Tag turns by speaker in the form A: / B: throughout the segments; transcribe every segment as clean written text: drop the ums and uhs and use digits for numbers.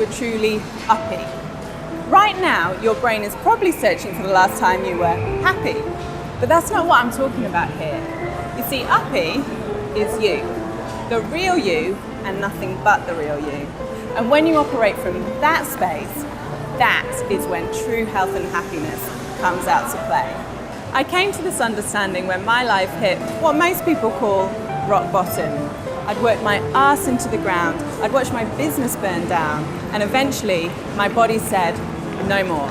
A: you're truly uppy. Right now, your brain is probably searching for the last time you were happy, but that's not what I'm talking about here. You see, uppy is you, the real you and nothing but the real you. And when you operate from that space, that is when true health and happiness comes out to play. I came to this understanding when my life hit what most people call rock bottom. I'd worked my ass into the ground, I'd watched my business burn down, and eventually my body said, no more.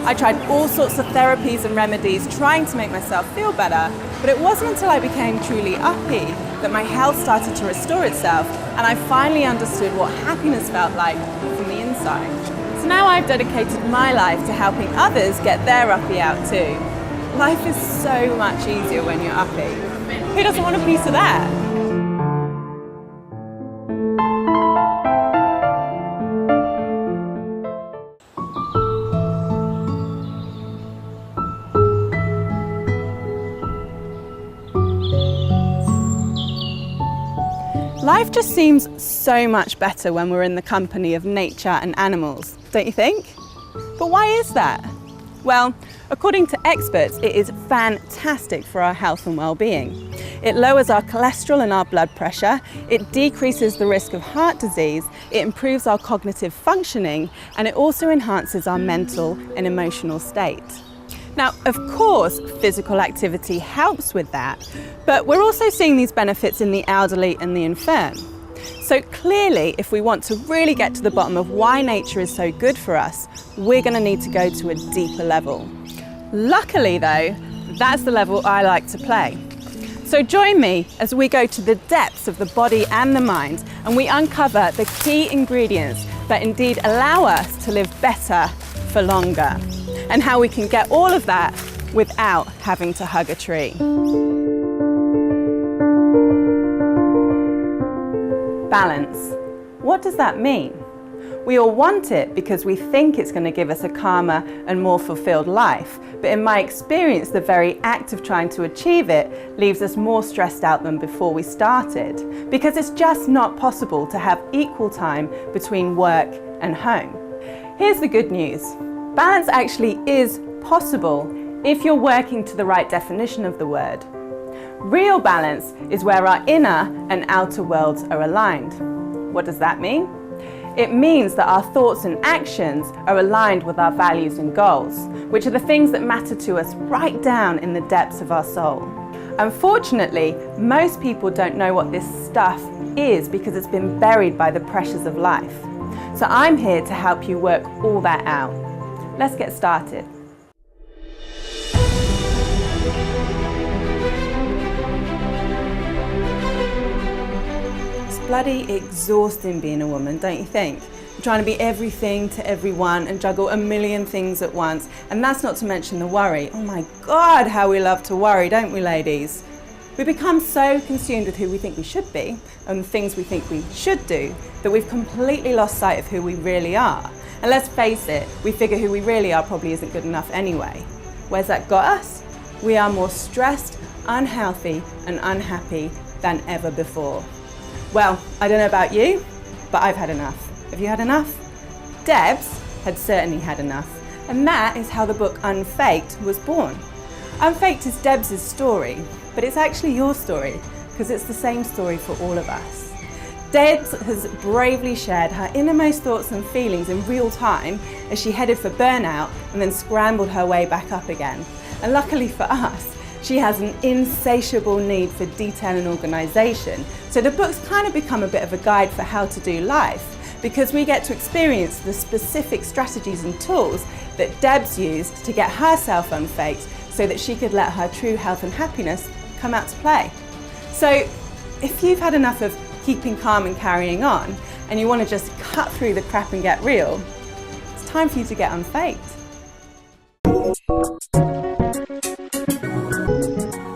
A: I tried all sorts of therapies and remedies trying to make myself feel better, but it wasn't until I became truly uppy that my health started to restore itself and I finally understood what happiness felt like from the inside. So now I've dedicated my life to helping others get their uppy out too. Life is so much easier when you're uppy. Who doesn't want a piece of that? Life just seems so much better when we're in the company of nature and animals, don't you think? But why is that? Well, according to experts, it is fantastic for our health and well-being. It lowers our cholesterol and our blood pressure, it decreases the risk of heart disease, it improves our cognitive functioning, and it also enhances our mental and emotional state. Now, of course, physical activity helps with that, but we're also seeing these benefits in the elderly and the infirm. So clearly, if we want to really get to the bottom of why nature is so good for us, we're going to need to go to a deeper level. Luckily though, that's the level I like to play. So join me as we go to the depths of the body and the mind, and we uncover the key ingredients that indeed allow us to live better for longer, and how we can get all of that without having to hug a tree. Balance. What does that mean? We all want it because we think it's going to give us a calmer and more fulfilled life, but in my experience, the very act of trying to achieve it leaves us more stressed out than before we started, because it's just not possible to have equal time between work and home. Here's the good news. Balance actually is possible if you're working to the right definition of the word. Real balance is where our inner and outer worlds are aligned. What does that mean? It means that our thoughts and actions are aligned with our values and goals, which are the things that matter to us right down in the depths of our soul. Unfortunately, most people don't know what this stuff is because it's been buried by the pressures of life. So I'm here to help you work all that out. Let's get started. It's bloody exhausting being a woman, don't you think? You're trying to be everything to everyone and juggle a million things at once. And that's not to mention the worry. Oh my God, how we love to worry, don't we, ladies? We become so consumed with who we think we should be and the things we think we should do that we've completely lost sight of who we really are. And let's face it, we figure who we really are probably isn't good enough anyway. Where's that got us? We are more stressed, unhealthy, and unhappy than ever before. Well, I don't know about you, but I've had enough. Have you had enough? Debs had certainly had enough. And that is how the book Unfaked was born. Unfaked is Debs' story, but it's actually your story, because it's the same story for all of us. Debs has bravely shared her innermost thoughts and feelings in real time as she headed for burnout and then scrambled her way back up again. And luckily for us, she has an insatiable need for detail and organisation. So the book's kind of become a bit of a guide for how to do life, because we get to experience the specific strategies and tools that Debs used to get herself unfaked so that she could let her true health and happiness come out to play. So if you've had enough of keeping calm and carrying on, and you want to just cut through the crap and get real, it's time for you to get unfaked.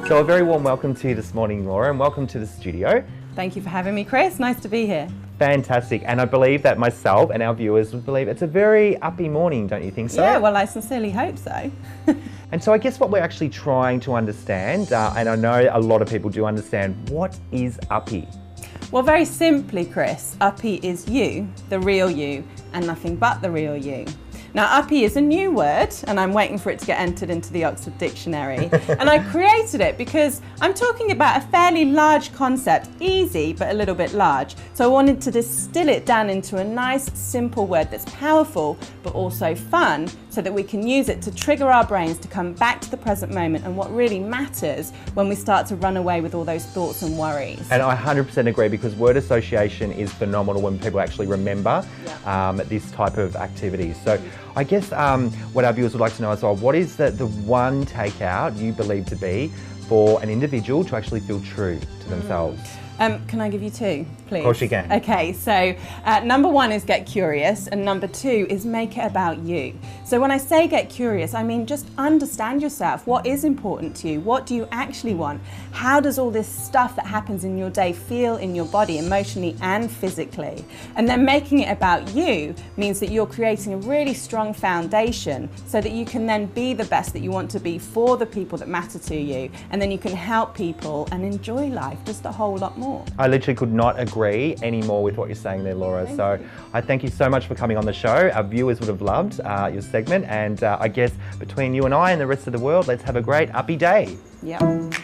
B: So a very warm welcome to you this morning, Laura, and welcome to the studio.
A: Thank you for having me, Chris. Nice to be here.
B: Fantastic. And I believe that myself and our viewers would believe it's a very uppy morning, don't you think so?
A: Yeah, well, I sincerely hope so.
B: And so I guess what we're actually trying to understand, and I know a lot of people do understand, what is uppy?
A: Well, very simply, Chris, uppy is you, the real you, and nothing but the real you. Now, uppy is a new word, and I'm waiting for it to get entered into the Oxford Dictionary. And I created it because I'm talking about a fairly large concept, easy, but a little bit large. So I wanted to distill it down into a nice, simple word that's powerful, but also fun, so that we can use it to trigger our brains to come back to the present moment and what really matters when we start to run away with all those thoughts and worries.
B: And I 100% agree, because word association is phenomenal when people actually remember this type of activity. So I guess what our viewers would like to know as well, what is the one takeout you believe to be for an individual to actually feel true to themselves?
A: Can I give you two, please?
B: Of course you can.
A: Okay, so number one is get curious, and number two is make it about you. So when I say get curious, I mean just understand yourself. What is important to you? What do you actually want? How does all this stuff that happens in your day feel in your body, emotionally and physically? And then making it about you means that you're creating a really strong foundation so that you can then be the best that you want to be for the people that matter to you, and then you can help people and enjoy life just a whole lot more.
B: I literally could not agree any more with what you're saying there, Laura. So I thank you so much for coming on the show. Our viewers would have loved your segment, and I guess between you and I and the rest of the world, let's have a great uppy day.
A: Yep.